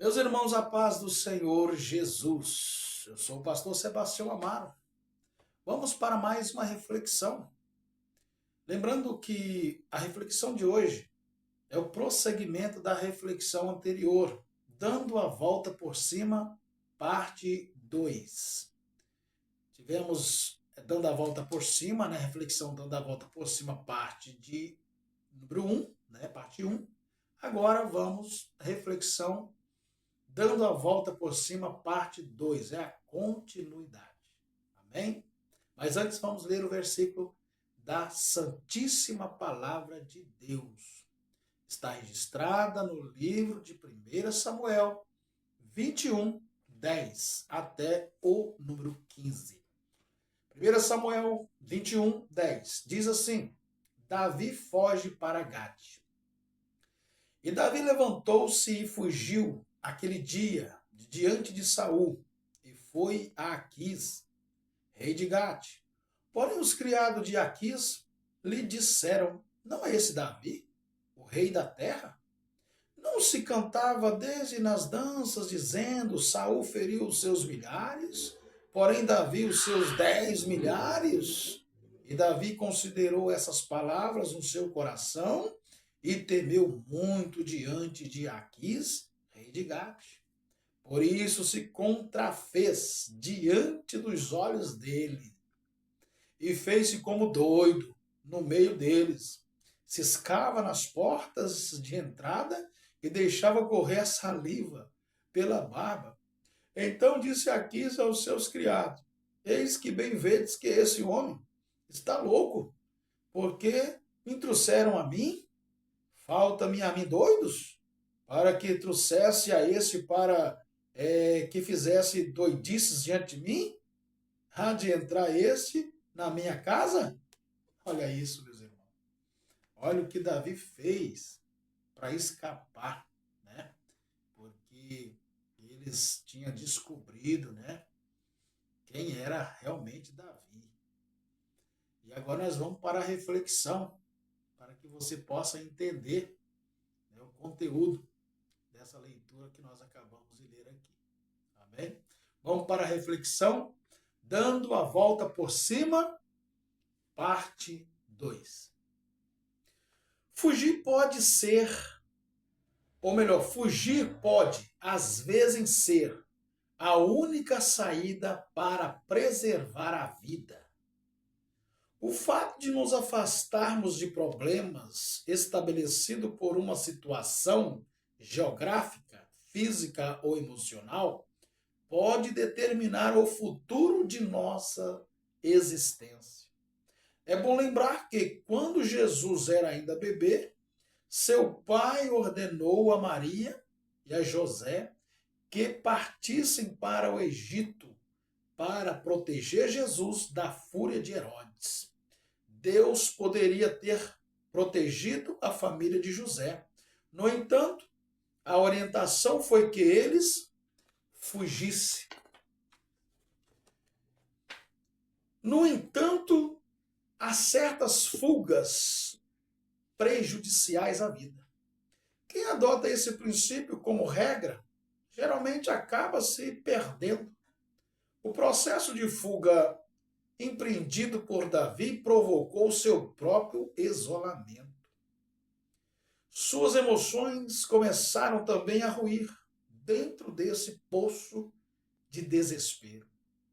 Meus irmãos, a paz do Senhor Jesus. Eu sou o pastor Sebastião Amaro. Vamos para mais uma reflexão. Lembrando que a reflexão de hoje é o prosseguimento da reflexão anterior, dando a volta por cima, parte 2. Tivemos dando a volta por cima, né? Reflexão dando a volta por cima, parte de número 1, né? Parte 1. Agora vamos à reflexão dando a volta por cima, parte 2, é a continuidade. Amém? Mas antes vamos ler o versículo da Santíssima Palavra de Deus. Está registrada no livro de 1 Samuel 21, 10 até o número 15. 1 Samuel 21, 10 diz assim: Davi foge para Gade. E Davi levantou-se e fugiu aquele dia de diante de Saul e foi a Aquis, rei de Gate. Porém os criados de Aquis lhe disseram: Não é esse Davi, o rei da terra? Não se cantava desde nas danças, dizendo: Saul feriu os seus milhares, porém Davi os seus 10 milhares? E Davi considerou essas palavras no seu coração e temeu muito diante de Aquis, rei de Gate. Por isso se contrafez diante dos olhos dele e fez-se como doido no meio deles. Ciscava nas portas de entrada e deixava correr a saliva pela barba. Então disse Aquis aos seus criados: Eis que bem vedes que esse homem está louco, porque me trouxeram a mim. Falta-me a mim doidos, para que trouxesse a esse para que fizesse doidices diante de mim? Há de entrar este na minha casa? Olha isso, meus irmãos. Olha o que Davi fez para escapar, né? Porque eles tinham descobrido, né, quem era realmente Davi. E agora nós vamos para a reflexão, para que você possa entender, né, o conteúdo dessa leitura que nós acabamos de ler aqui. Amém? Vamos para a reflexão, dando a volta por cima, parte 2. Fugir pode ser, ou melhor, fugir pode, às vezes, ser a única saída para preservar a vida. O fato de nos afastarmos de problemas estabelecidos por uma situação geográfica, física ou emocional pode determinar o futuro de nossa existência. É bom lembrar que, quando Jesus era ainda bebê, seu pai ordenou a Maria e a José que partissem para o Egito para proteger Jesus da fúria de Herodes. Deus poderia ter protegido a família de José. No entanto, a orientação foi que eles fugissem. No entanto, há certas fugas prejudiciais à vida. Quem adota esse princípio como regra, geralmente acaba se perdendo. O processo de fuga empreendido por Davi provocou seu próprio isolamento. Suas emoções começaram também a ruir dentro desse poço de desespero.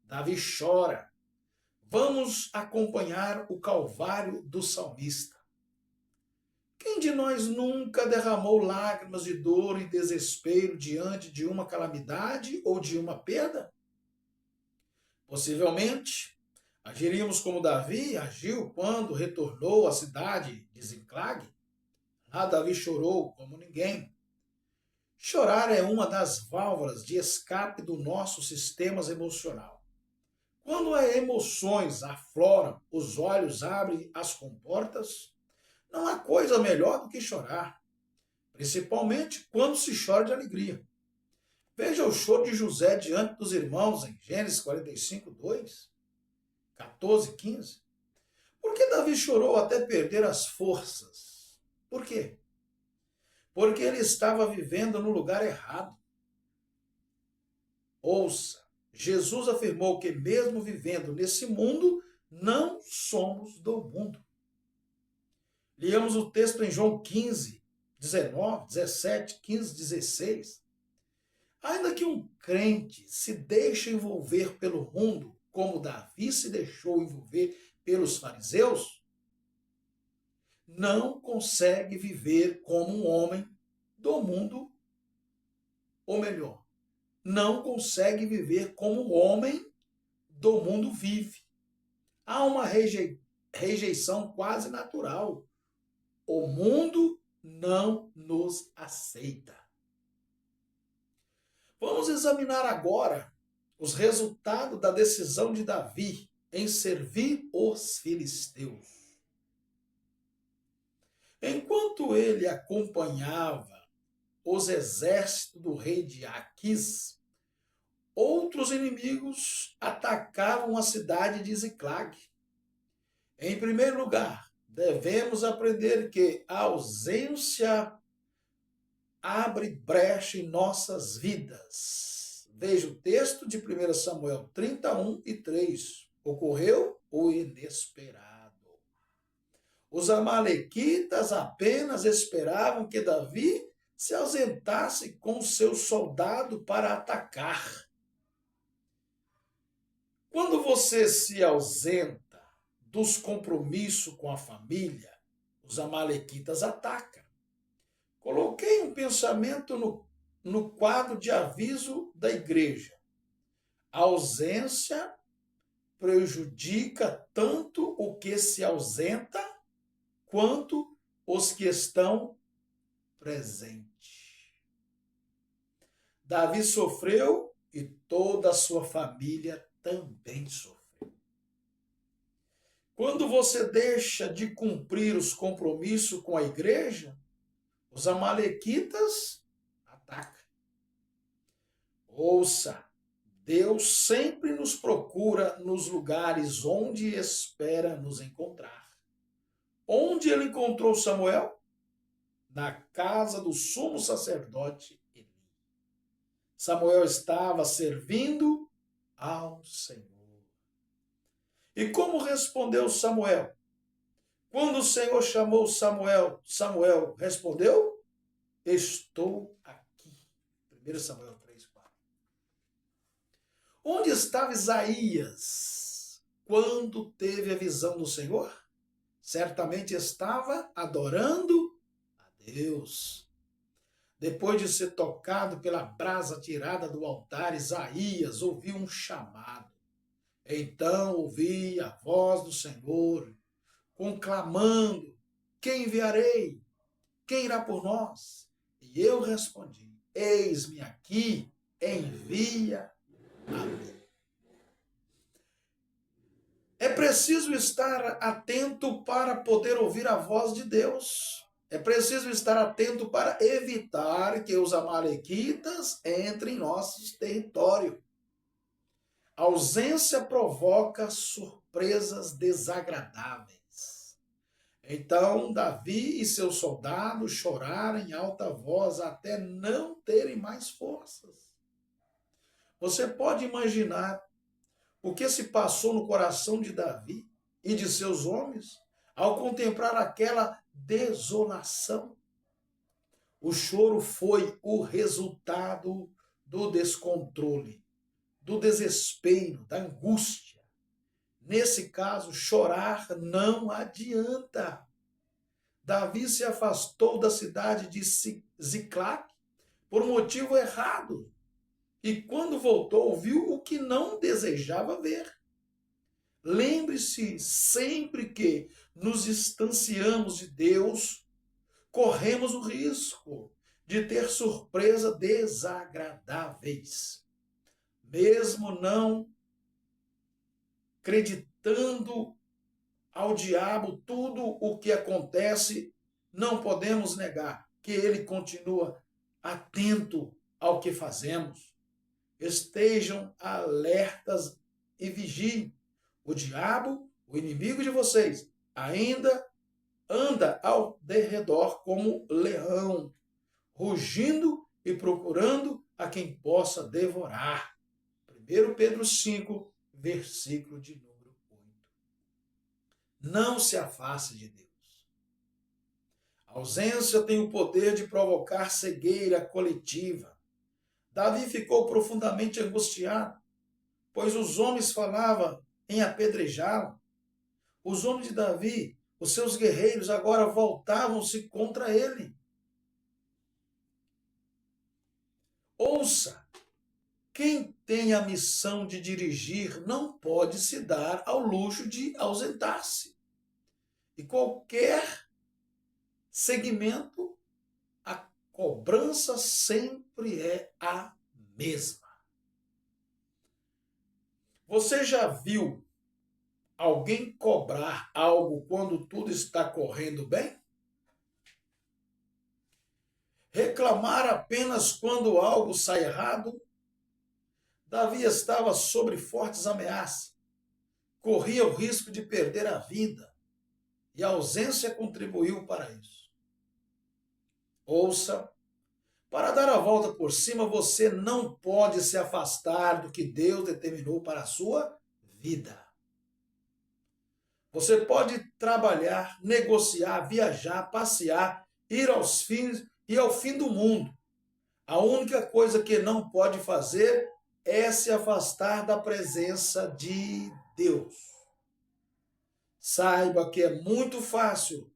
Davi chora. Vamos acompanhar o calvário do salmista. Quem de nós nunca derramou lágrimas de dor e desespero diante de uma calamidade ou de uma perda? Possivelmente, agiríamos como Davi agiu quando retornou à cidade de Ziclag. Lá Davi chorou como ninguém. Chorar é uma das válvulas de escape do nosso sistema emocional. Quando as emoções afloram, os olhos abrem as comportas, não há coisa melhor do que chorar, principalmente quando se chora de alegria. Veja o choro de José diante dos irmãos em Gênesis 45, 2, 14, 15. Por que Davi chorou até perder as forças? Por quê? Porque ele estava vivendo no lugar errado. Ouça, Jesus afirmou que mesmo vivendo nesse mundo, não somos do mundo. Leamos o texto em João 15, 19, 17, 15, 16. Ainda que um crente se deixe envolver pelo mundo, como Davi se deixou envolver pelos fariseus, não consegue viver como um homem do mundo, ou melhor, não consegue viver como o homem do mundo vive. Há uma rejeição quase natural. O mundo não nos aceita. Vamos examinar agora os resultados da decisão de Davi em servir os filisteus. Enquanto ele acompanhava os exércitos do rei de Aquis, outros inimigos atacavam a cidade de Ziclag. Em primeiro lugar, devemos aprender que a ausência abre brecha em nossas vidas. Veja o texto de 1 Samuel 31 e 3. Ocorreu o inesperado. Os amalequitas apenas esperavam que Davi se ausentasse com seu soldado para atacar. Quando você se ausenta dos compromissos com a família, os amalequitas atacam. Coloquei um pensamento no quadro de aviso da igreja. A ausência prejudica tanto o que se ausenta quanto os que estão presentes. Davi sofreu e toda a sua família também sofreu. Quando você deixa de cumprir os compromissos com a igreja, os amalequitas atacam. Ouça, Deus sempre nos procura nos lugares onde espera nos encontrar. Onde ele encontrou Samuel? Na casa do sumo sacerdote Eli. Samuel estava servindo ao Senhor. E como respondeu Samuel? Quando o Senhor chamou Samuel, Samuel respondeu: estou aqui. 1 Samuel 3, 4. Onde estava Isaías quando teve a visão do Senhor? Certamente estava adorando a Deus. Depois de ser tocado pela brasa tirada do altar, Isaías ouviu um chamado. Então ouvi a voz do Senhor, conclamando: quem enviarei? Quem irá por nós? E eu respondi: eis-me aqui, envia a mim. É preciso estar atento para poder ouvir a voz de Deus. É preciso estar atento para evitar que os amalequitas entrem em nosso território. A ausência provoca surpresas desagradáveis. Então Davi e seus soldados choraram em alta voz até não terem mais forças. Você pode imaginar o que se passou no coração de Davi e de seus homens ao contemplar aquela desolação. O choro foi o resultado do descontrole, do desespero, da angústia. Nesse caso, chorar não adianta. Davi se afastou da cidade de Ziclag por motivo errado. E quando voltou, viu o que não desejava ver. Lembre-se sempre que nos distanciamos de Deus, corremos o risco de ter surpresas desagradáveis. Mesmo não acreditando ao diabo tudo o que acontece, não podemos negar que ele continua atento ao que fazemos. Estejam alertas e vigiem. O diabo, o inimigo de vocês, ainda anda ao derredor como leão, rugindo e procurando a quem possa devorar. 1 Pedro 5, versículo de número 8. Não se afaste de Deus. A ausência tem o poder de provocar cegueira coletiva. Davi ficou profundamente angustiado, pois os homens falavam em apedrejá-lo. Os homens de Davi, os seus guerreiros, agora voltavam-se contra ele. Ouça, quem tem a missão de dirigir não pode se dar ao luxo de ausentar-se. E qualquer segmento, a cobrança sempre é a mesma. Você já viu alguém cobrar algo quando tudo está correndo bem? Reclamar apenas quando algo sai errado? Davi estava sob fortes ameaças. Corria o risco de perder a vida. E a ausência contribuiu para isso. Ouça, para dar a volta por cima, você não pode se afastar do que Deus determinou para a sua vida. Você pode trabalhar, negociar, viajar, passear, ir aos fins e ao fim do mundo. A única coisa que não pode fazer é se afastar da presença de Deus. Saiba que é muito fácil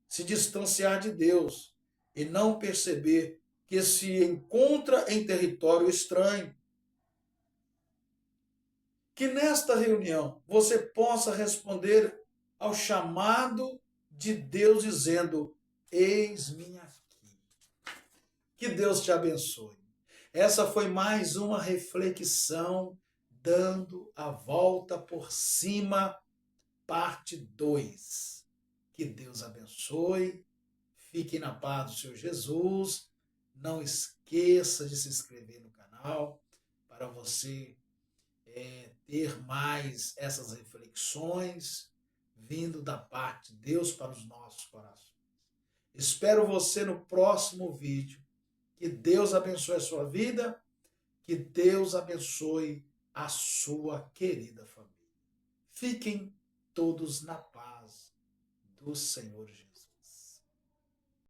se distanciar de Deus e não perceber que se encontra em território estranho. Que nesta reunião você possa responder ao chamado de Deus dizendo: eis-me aqui. Que Deus te abençoe. Essa foi mais uma reflexão dando a volta por cima, parte 2. Que Deus abençoe. Fique na paz do Senhor Jesus. Não esqueça de se inscrever no canal para você ter mais essas reflexões vindo da parte de Deus para os nossos corações. Espero você no próximo vídeo. Que Deus abençoe a sua vida. Que Deus abençoe a sua querida família. Fiquem todos na paz do Senhor Jesus.